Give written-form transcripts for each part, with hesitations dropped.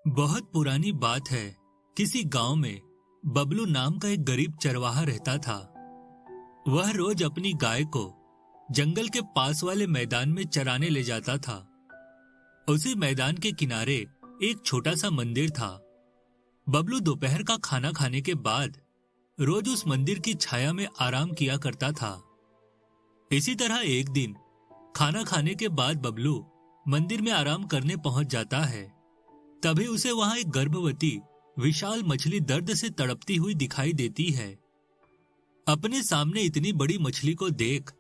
बहुत पुरानी बात है। किसी गांव में बबलू नाम का एक गरीब चरवाहा रहता था। वह रोज अपनी गाय को जंगल के पास वाले मैदान में चराने ले जाता था। उसी मैदान के किनारे एक छोटा सा मंदिर था। बबलू दोपहर का खाना खाने के बाद रोज उस मंदिर की छाया में आराम किया करता था। इसी तरह एक दिन खाना खाने के बाद बबलू मंदिर में आराम करने पहुंच जाता है। तभी उसे वहां एक गर्भवती विशाल मछली दर्द से तड़पती हुई दिखाई देती है। अपने सामने इतनी बड़ी मछली को देख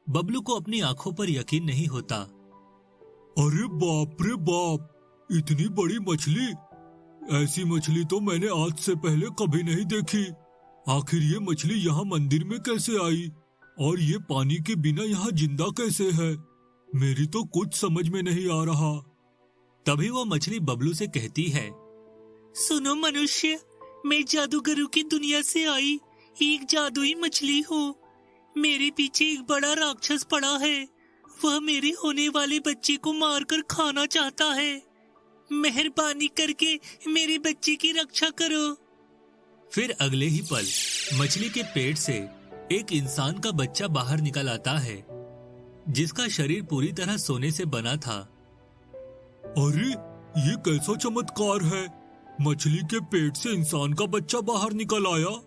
बबलू को अपनी आंखों पर यकीन नहीं होता। अरे बाप रे बाप, इतनी बड़ी मछली! ऐसी मछली तो मैंने आज से पहले कभी नहीं देखी। आखिर ये मछली यहाँ मंदिर में कैसे आई और ये पानी के बिना यहाँ जिंदा कैसे है? मेरी तो कुछ समझ में नहीं आ रहा। तभी वो मछली बबलू से कहती है, सुनो मनुष्य, मैं जादूगरों की दुनिया से आई एक जादुई मछली हूँ। मेरे पीछे एक बड़ा राक्षस पड़ा है। वह मेरे होने वाले बच्चे को मारकर खाना चाहता है। मेहरबानी करके मेरे बच्चे की रक्षा करो। फिर अगले ही पल मछली के पेट से एक इंसान का बच्चा बाहर निकल आता है, जिसका शरीर पूरी तरह सोने से बना था। अरे ये कैसा चमत्कार है! मछली के पेट से इंसान का बच्चा बाहर निकल आया।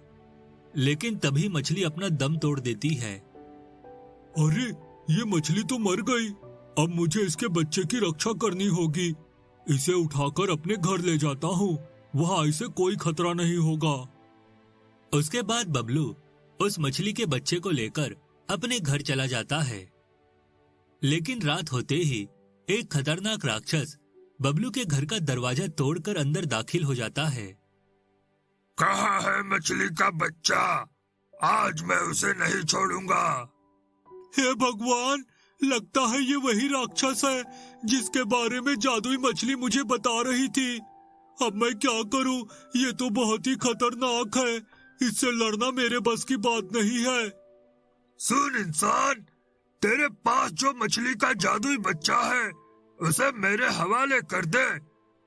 लेकिन तभी मछली अपना दम तोड़ देती है। अरे ये मछली तो मर गई। अब मुझे इसके बच्चे की रक्षा करनी होगी। इसे उठाकर अपने घर ले जाता हूँ, वहाँ इसे कोई खतरा नहीं होगा। उसके बाद बबलू उस मछली के बच्चे को लेकर अपने घर चला जाता है। लेकिन रात होते ही एक खतरनाक राक्षस बबलू के घर का दरवाजा तोड़कर अंदर दाखिल हो जाता है। कहाँ है मछली का बच्चा? आज मैं उसे नहीं छोड़ूंगा। हे भगवान, लगता है ये वही राक्षस है जिसके बारे में जादुई मछली मुझे बता रही थी। अब मैं क्या करूं? ये तो बहुत ही खतरनाक है। इससे लड़ना मेरे बस की बात नहीं है। सुन इंसान, तेरे पास जो मछली का जादुई बच्चा है उसे मेरे हवाले कर दे।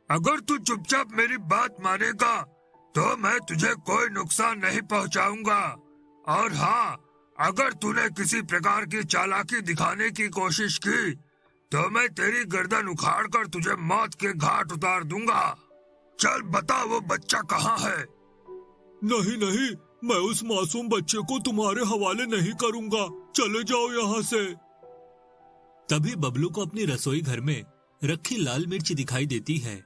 अगर तू चुपचाप मेरी बात मानेगा तो मैं तुझे कोई नुकसान नहीं पहुंचाऊंगा। और हाँ, अगर तूने किसी प्रकार की चालाकी दिखाने की कोशिश की तो मैं तेरी गर्दन उखाड़कर तुझे मौत के घाट उतार दूंगा। चल बता, वो बच्चा कहाँ है? नहीं नहीं, मैं उस मासूम बच्चे को तुम्हारे हवाले नहीं करूंगा। चले जाओ यहाँ से। तभी बबलू को अपनी रसोई घर में रखी लाल मिर्च दिखाई देती है।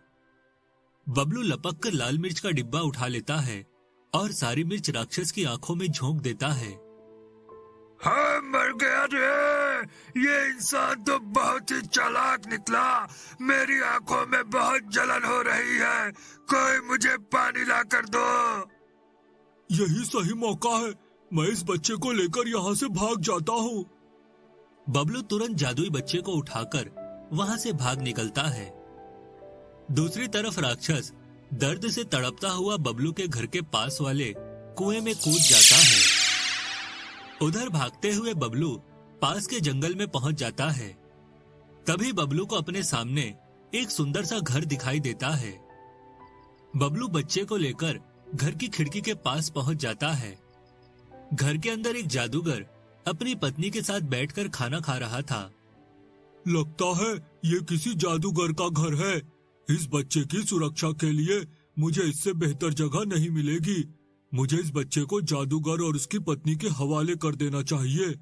बबलू लपक कर लाल मिर्च का डिब्बा उठा लेता है और सारी मिर्च राक्षस की आंखों में झोंक देता है। हाँ, मर गया रे! ये इंसान तो बहुत ही चालाक निकला। मेरी आंखों में बहुत जलन हो रही है। कोई मुझे पानी ला कर दो। यही सही मौका है। मैं इस बच्चे को लेकर यहाँ से भाग जाता हूँ। बबलू तुरंत जादुई बच्चे को उठाकर वहां से भाग निकलता है। दूसरी तरफ राक्षस दर्द से तड़पता हुआ बबलू के घर के पास वाले कुएं में कूद जाता है। उधर भागते हुए बबलू पास के जंगल में पहुंच जाता है। तभी बबलू को अपने सामने एक सुंदर सा घर दिखाई देता है। बबलू बच्चे को लेकर घर की खिड़की के पास पहुंच जाता है। घर के अंदर एक जादूगर अपनी पत्नी के साथ बैठकर खाना खा रहा था। लगता है ये किसी जादूगर का घर है। इस बच्चे की सुरक्षा के लिए मुझे इससे बेहतर जगह नहीं मिलेगी। मुझे इस बच्चे को जादूगर और उसकी पत्नी के हवाले कर देना चाहिए।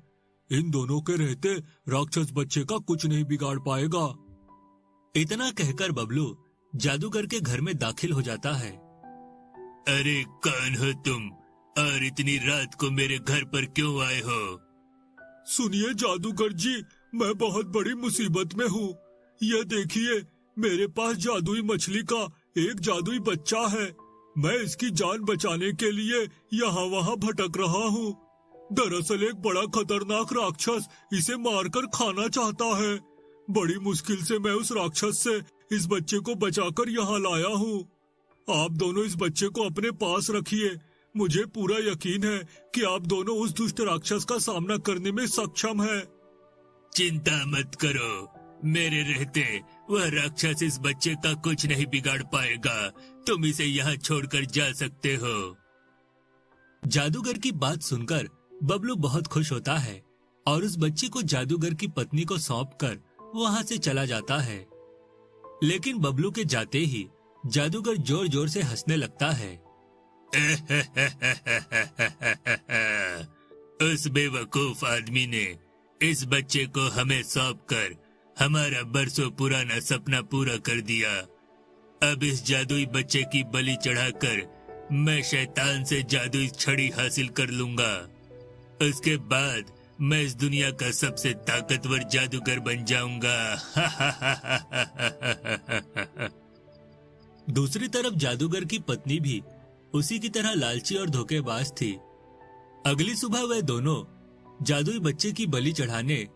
इन दोनों के रहते राक्षस बच्चे का कुछ नहीं बिगाड़ पाएगा। इतना कहकर बबलू जादूगर के घर में दाखिल हो जाता है। अरे कौन हो तुम और इतनी रात को मेरे घर पर क्यों आए हो? सुनिए जादूगर जी, मैं बहुत बड़ी मुसीबत में हूँ। ये देखिए, मेरे पास जादुई मछली का एक जादुई बच्चा है। मैं इसकी जान बचाने के लिए यहाँ वहाँ भटक रहा हूँ। दरअसल एक बड़ा खतरनाक राक्षस इसे मारकर खाना चाहता है। बड़ी मुश्किल से मैं उस राक्षस से इस बच्चे को बचाकर यहाँ लाया हूँ। आप दोनों इस बच्चे को अपने पास रखिए। मुझे पूरा यकीन है कि आप दोनों उस दुष्ट राक्षस का सामना करने में सक्षम हैं। चिंता मत करो, मेरे रहते वह राक्षस इस बच्चे का कुछ नहीं बिगाड़ पाएगा। तुम इसे यहाँ छोड़कर जा सकते हो। जादूगर की बात सुनकर बबलू बहुत खुश होता है और उस बच्चे को जादूगर की पत्नी को सौंपकर वहां से चला जाता है। लेकिन बबलू के जाते ही जादूगर जोर जोर से हंसने लगता है। उस बेवकूफ आदमी ने इस बच्चे को हमें सौंपकर हमारा बरसों पुराना सपना पूरा कर दिया। अब इस जादुई बच्चे की बलि चढ़ाकर मैं शैतान से जादुई छड़ी हासिल कर लूंगा। उसके बाद मैं इस दुनिया का सबसे ताकतवर जादूगर बन जाऊंगा। दूसरी तरफ जादूगर की पत्नी भी उसी की तरह लालची और धोखेबाज थी। अगली सुबह वह दोनों जादुई बच्चे की बलि चढ़ाने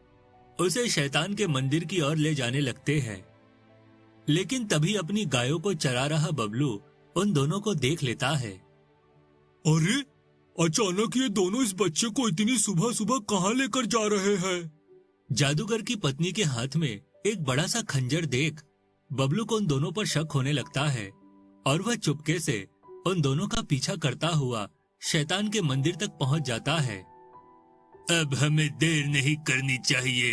उसे शैतान के मंदिर की ओर ले जाने लगते हैं। लेकिन तभी अपनी गायों को चरा रहा बबलू उन दोनों को देख लेता है। अरे, अचानक ये दोनों इस बच्चे को इतनी सुबह सुबह कहाँ लेकर जा रहे हैं? जादूगर की पत्नी के हाथ में एक बड़ा सा खंजर देख बबलू को उन दोनों पर शक होने लगता है और वह चुपके से उन दोनों का पीछा करता हुआ शैतान के मंदिर तक पहुंच जाता है। अब हमें देर नहीं करनी चाहिए।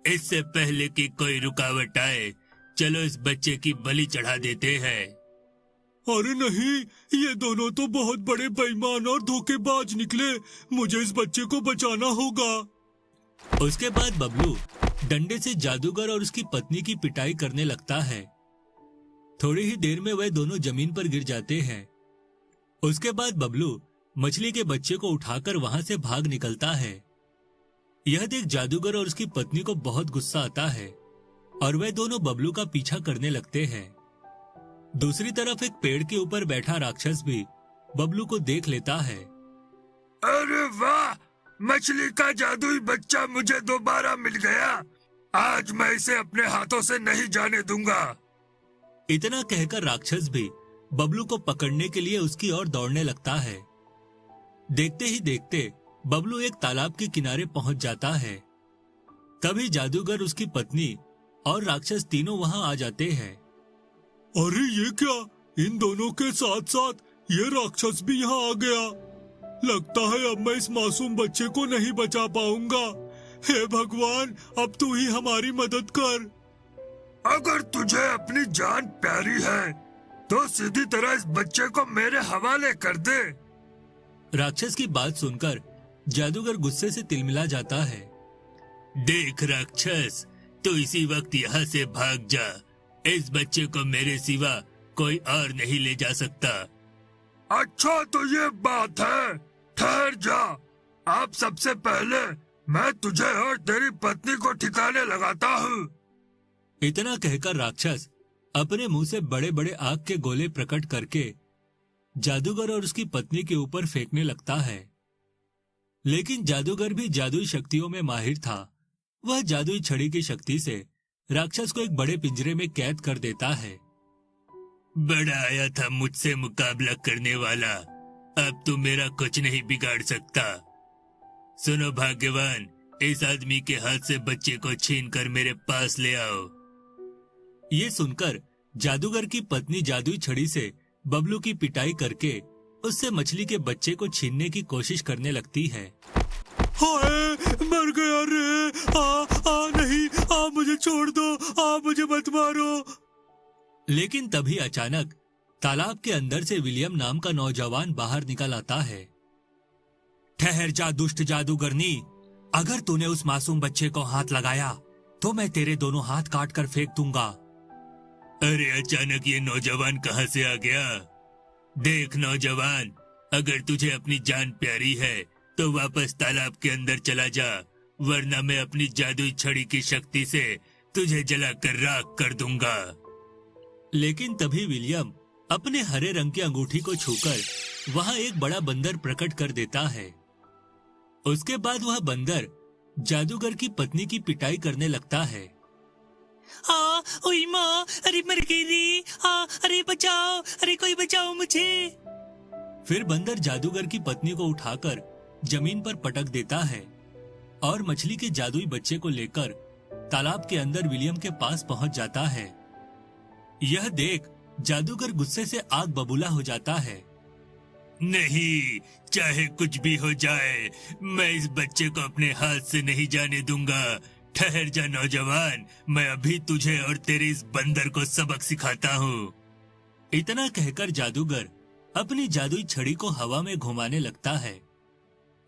इससे पहले कि कोई रुकावट आए, चलो इस बच्चे की बलि चढ़ा देते हैं। अरे नहीं, ये दोनों तो बहुत बड़े बेईमान और धोखेबाज निकले। मुझे इस बच्चे को बचाना होगा। उसके बाद बबलू डंडे से जादूगर और उसकी पत्नी की पिटाई करने लगता है। थोड़ी ही देर में वह दोनों जमीन पर गिर जाते हैं। उसके बाद बबलू मछली के बच्चे को उठाकर वहां से भाग निकलता है। यह देख जादूगर और उसकी पत्नी को बहुत गुस्सा आता है और वे दोनों बबलू का पीछा करने लगते हैं। दूसरी तरफ एक पेड़ के ऊपर बैठा राक्षस भी बबलू को देख लेता है। अरे वाह, मछली का जादुई बच्चा मुझे दोबारा मिल गया। आज मैं इसे अपने हाथों से नहीं जाने दूंगा। इतना कहकर राक्षस भी बबलू को पकड़ने के लिए उसकी ओर दौड़ने लगता है। देखते ही देखते बबलू एक तालाब के किनारे पहुंच जाता है। तभी जादूगर, उसकी पत्नी और राक्षस तीनों वहां आ जाते हैं। अरे ये क्या, इन दोनों के साथ साथ ये राक्षस भी यहाँ आ गया। लगता है अब मैं इस मासूम बच्चे को नहीं बचा पाऊंगा। हे भगवान, अब तू ही हमारी मदद कर। अगर तुझे अपनी जान प्यारी है तो सीधी तरह इस बच्चे को मेरे हवाले कर दे। राक्षस की बात सुनकर जादूगर गुस्से से तिलमिला जाता है। देख राक्षस, तू इसी वक्त यहाँ से भाग जा। इस बच्चे को मेरे सिवा कोई और नहीं ले जा सकता। अच्छा तो ये बात है, ठहर जा। अब सबसे पहले मैं तुझे और तेरी पत्नी को ठिकाने लगाता हूँ। इतना कहकर राक्षस अपने मुंह से बड़े बड़े आग के गोले प्रकट करके जादूगर और उसकी पत्नी के ऊपर फेंकने लगता है। लेकिन जादूगर भी जादुई शक्तियों में माहिर था। वह जादुई छड़ी की शक्ति से राक्षस को एक बड़े पिंजरे में कैद कर देता है। बड़ा आया था मुझसे मुकाबला करने वाला, अब तू मेरा कुछ नहीं बिगाड़ सकता। सुनो भाग्यवान, इस आदमी के हाथ से बच्चे को छीनकर मेरे पास ले आओ। ये सुनकर जादूगर की पत्नी जादुई छड़ी से बबलू की पिटाई करके उससे मछली के बच्चे को छीनने की कोशिश करने लगती है। हाय, मर गया रे। नहीं, मुझे छोड़ दो। मुझे मत मारो। लेकिन तभी अचानक तालाब के अंदर से विलियम नाम का नौजवान बाहर निकल आता है। ठहर जा दुष्ट जादूगरनी, अगर तूने उस मासूम बच्चे को हाथ लगाया तो मैं तेरे दोनों हाथ काट कर फेंक दूंगा। अरे अचानक ये नौजवान कहाँ से आ गया? देख नौजवान, अगर तुझे अपनी जान प्यारी है तो वापस तालाब के अंदर चला जा, वरना मैं अपनी जादुई छड़ी की शक्ति से तुझे जलाकर राख कर दूंगा। लेकिन तभी विलियम अपने हरे रंग की अंगूठी को छूकर वहां एक बड़ा बंदर प्रकट कर देता है। उसके बाद वह बंदर जादूगर की पत्नी की पिटाई करने लगता है। ओई माँ, अरे मर गई रे। अरे बचाओ, अरे कोई बचाओ मुझे। फिर बंदर जादूगर की पत्नी को उठाकर जमीन पर पटक देता है और मछली के जादुई बच्चे को लेकर तालाब के अंदर विलियम के पास पहुंच जाता है। यह देख जादूगर गुस्से से आग बबूला हो जाता है। नहीं, चाहे कुछ भी हो जाए, मैं इस बच्चे को अपने हाथ से नहीं जाने दूंगा। ठहर जा नौजवान, मैं अभी तुझे और तेरे इस बंदर को सबक सिखाता हूँ। इतना कहकर जादूगर अपनी जादुई छड़ी को हवा में घुमाने लगता है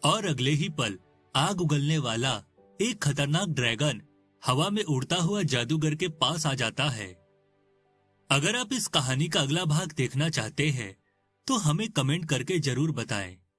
और अगले ही पल आग उगलने वाला एक खतरनाक ड्रैगन हवा में उड़ता हुआ जादूगर के पास आ जाता है। अगर आप इस कहानी का अगला भाग देखना चाहते हैं तो हमें कमेंट करके जरूर बताएं।